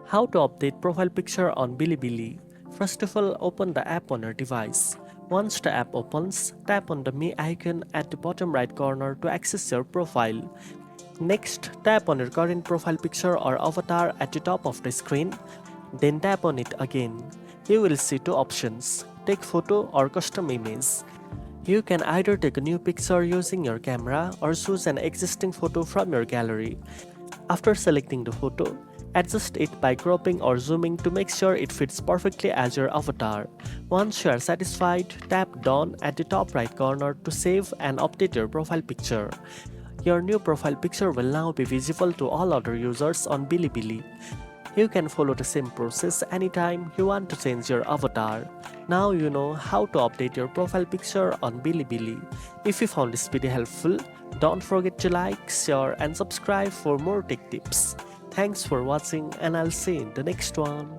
How to update profile picture on Bilibili. First of all, open the app on your device. Once the app opens, tap on the Me icon at the bottom right corner to access your profile. Next, tap on your current profile picture or avatar at the top of the screen. Then tap on it again. You will see two options: take photo or custom image. You can either take a new picture using your camera or choose an existing photo from your gallery. After selecting the photo, adjust it by cropping or zooming to make sure it fits perfectly as your avatar. Once you are satisfied, tap Done at the top right corner to save and update your profile picture. Your new profile picture will now be visible to all other users on Bilibili. You can follow the same process anytime you want to change your avatar. Now you know how to update your profile picture on Bilibili. If you found this video helpful, don't forget to like, share and subscribe for more tech tips. Thanks for watching and I'll see you in the next one.